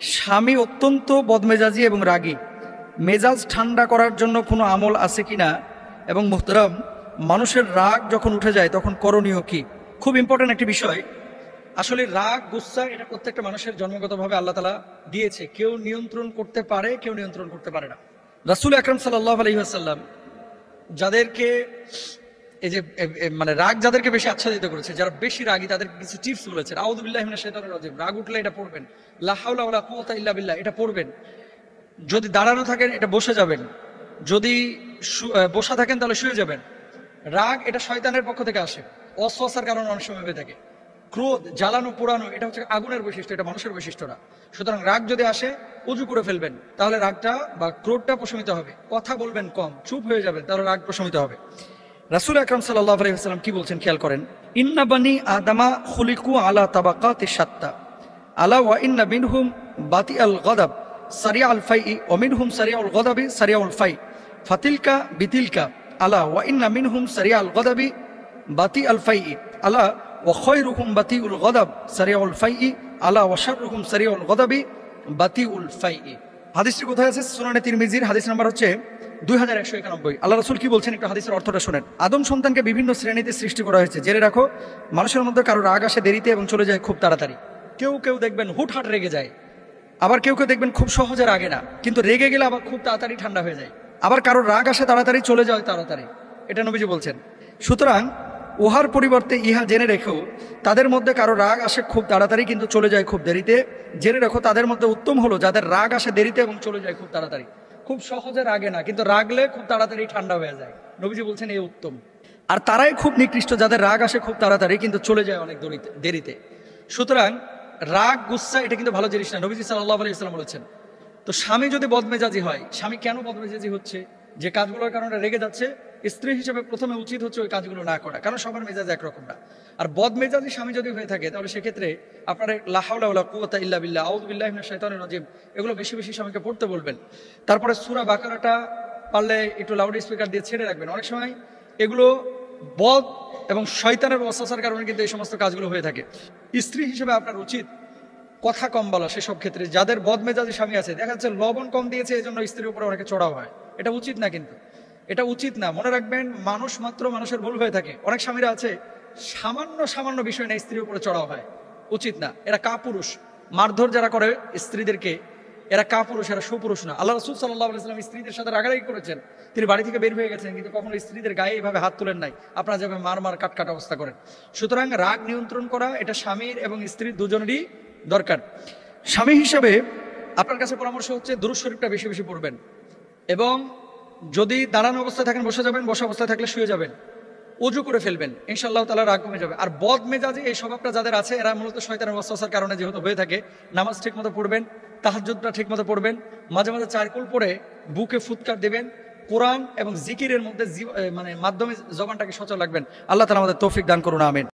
স্বামী অত্যন্ত বদমেজাজি এবং রাগী, মেজাজ ঠান্ডা করার জন্য কোনো আমল আছে কিনা, এবং মুহতারাম, মানুষের রাগ যখন উঠে যায় তখন করণীয় কি? খুব ইম্পর্টেন্ট একটি বিষয়। আসলে রাগ গুসা এটা প্রত্যেকটা মানুষের জন্মগতভাবে আল্লাহ তাআলা দিয়েছে। কেউ নিয়ন্ত্রণ করতে পারে, কেউ নিয়ন্ত্রণ করতে পারে না। রাসূল আকরাম সাল্লাল্লাহু আলাইহি ওয়াসাল্লাম যাদেরকে এই যে মানে রাগ যাদেরকে বেশি আচ্ছাদিত করেছে, যারা বেশি রাগী, তাদের কিছু টিপস বলেছেন। আউযু বিল্লাহি মিনাশ শাইতানির রাজিম, রাগ উঠলে এটা পড়বেন, লা হাওলা ওয়ালা কুওয়াতা ইল্লা বিল্লাহ এটা পড়বেন। যদি দাঁড়ানো থাকেন এটা বসে যাবেন, যদি বসা থাকেন তাহলে শুয়ে যাবেন। রাগ এটা শয়তানের পক্ষ থেকে আসে, অসওয়াসার কারণে অনেক সময় হয়ে থাকে। ক্রোধ, জ্বালানো পোড়ানো এটা হচ্ছে আগুনের বৈশিষ্ট্য, এটা মানুষের বৈশিষ্ট্য না। সুতরাং রাগ যদি আসে উজু করে ফেলবেন, তাহলে রাগটা বা ক্রোধটা প্রশমিত হবে। কথা বলবেন কম, চুপ হয়ে যাবেন, তাহলে রাগ প্রশমিত হবে। রাসূল আকরাম সাল্লাল্লাহু আলাইহি ওয়াসাল্লাম কি বলছেন খেয়াল করেন, ইন্না বানি আদামা খুলিকু আলা তাবাকাতিশ শাত্তা আলা ওয়া ইন্না মিনহুম বাতিআল গাদাব সারিআল ফাই ওয়া মিনহুম সারিআল গাদাবি সারিআল ফাই ফাতিলকা বিতিলকা আলা ওয়া ইন্না মিনহুম সারিআল গাদাবি বাতিআল ফাই আলা ওয়া খায়রুহুম বাতিউল গাদাব সারিআল ফাই আলা ওয়া শাররুহুম সারিআল গাদাবি বাতিউল ফাই। হাদিসটি কোথায় আছে? সুনানে তিরমিজির হাদিস নাম্বার হচ্ছে 2191। আল্লাহ রাসূল কি বলছেন একটু হাদিসের অর্থটা শুনেন। আদম সন্তানকে বিভিন্ন শ্রেণীতে সৃষ্টি করা হয়েছে। জেনে রাখো, মানুষের মধ্যে কারো রাগ আসে দেরিতে এবং চলে যায় খুব তাড়াতাড়ি। কেউ কেউ দেখবেন হুটহাট রেগে যায়, আবার কেউ কেউ দেখবেন খুব সহজে রাগে না, কিন্তু রেগে গেলে আবার খুব তাড়াতাড়ি ঠান্ডা হয়ে যায়। আবার কারো রাগ আসে তাড়াতাড়ি, চলে যায় তাড়াতাড়ি, এটা নবীজি বলছেন। সুতরাং উহার পরিবর্তে ইহা জেনে রেখো, তাদের মধ্যে কারো রাগ আসে খুব তাড়াতাড়ি কিন্তু চলে যায় খুব দেরিতে। জেনে রেখো, তাদের মধ্যে উত্তম হলো যাদের রাগ আসে দেরিতে এবং চলে যায় খুব তাড়াতাড়ি। খুব সহজে রাগে না, কিন্তু রাগলে খুব তাড়াতাড়ি ঠান্ডা হয়ে যায়, নবীজি বলছেন এই উত্তম। আর তারাই খুব নিকৃষ্ট যাদের রাগ আসে খুব তাড়াতাড়ি কিন্তু চলে যায় অনেক দেরিতে। সুতরাং রাগ গুসা এটা কিন্তু ভালো জিনিস না, নবীজি সাল্লাল্লাহু আলাইহি ওয়াসাল্লাম বলেছেন। তো স্বামী যদি বদমেজাজি হয়, স্বামী কেন বদমেজাজি হচ্ছে, যে কাজগুলোর কারণে রেগে যাচ্ছে, স্ত্রী হিসেবে প্রথমে উচিত হচ্ছে ওই কাজগুলো না করা, কারণ সবার মেজাজ একরকম না। আর বদমেজাজি স্বামী যদি হয়ে থাকে, তাহলে সেক্ষেত্রে আপনার লা হাওলা ওয়ালা কুওয়াতা ইল্লা বিল্লাহ, আউযু বিল্লাহি মিনাশ শাইতানির রাজিম এগুলো বেশি বেশি স্বামীকে পড়তে বলবেন। তারপরে সূরা বাকারাটা পারলে একটু লাউড স্পিকার দিয়ে ছেড়ে রাখবেন। অনেক সময় এগুলো বদ এবং শয়তানের ওয়াসওয়াসার কারণে কিন্তু এই সমস্ত কাজগুলো হয়ে থাকে। স্ত্রী হিসেবে আপনার উচিত কথা কম বলা সেসব ক্ষেত্রে। যাদের বদমেজাজি স্বামী আছে, দেখা যাচ্ছে লবণ কম দিয়েছে এই জন্য স্ত্রীর উপরে অনেকে চড়াও হয়, এটা উচিত না, কিন্তু এটা উচিত না। মনে রাখবেন, মানুষ মাত্র মানুষের ভুল হয়ে থাকে। অনেক স্বামীরা আছে সামান্য সামান্য বিষয় নিয়ে স্ত্রীর উপরে চড়াও হয়, উচিত না। এরা কাপুরুষ। মারধর যারা করে স্ত্রীদেরকে, এরা কাপুরুষ, এরা সুপুরুষ না। আল্লাহ রাসূল সাল্লাল্লাহু আলাইহি ওয়াসাল্লাম স্ত্রীদের সাথে রাগারাগি করেছেন, তিনি বাড়ি থেকে বের হয়ে গেছেন, কিন্তু কখনো স্ত্রীদের গায়ে এইভাবে হাত তুলেন নাই আপনারা যেভাবে মার কাট অবস্থা করেন। সুতরাং রাগ নিয়ন্ত্রণ করা এটা স্বামীর এবং স্ত্রীর দুজনেরই দরকার। স্বামী হিসেবে আপনার কাছে পরামর্শ হচ্ছে দুরূদ শরীফটা বেশি বেশি পড়বেন, এবং যদি দাঁড়ানো অবস্থায় থাকেন বসে যাবেন, বসা অবস্থায় থাকলে শুয়ে যাবেন, ওযু করে ফেলবেন, ইনশাআল্লাহ তাআলা রাগ কমে যাবে। আর বদমেজাজি এই স্বভাবটা যাদের আছে, এরা মূলত শয়তানের ওয়াসওয়াসার কারণে যেহেতু হয়ে থাকে, নামাজ ঠিকমতো পড়বেন, তাহাজ্জুদটা ঠিকমতো পড়বেন, মাঝে মাঝে চারকুল পড়ে বুকে ফুৎকার দেবেন, কোরআন এবং জিকিরের মধ্যে মাধ্যমে জবানটাকে সচল রাখবেন। আল্লাহ তাআলা আমাদের তৌফিক দান করুন, আমিন।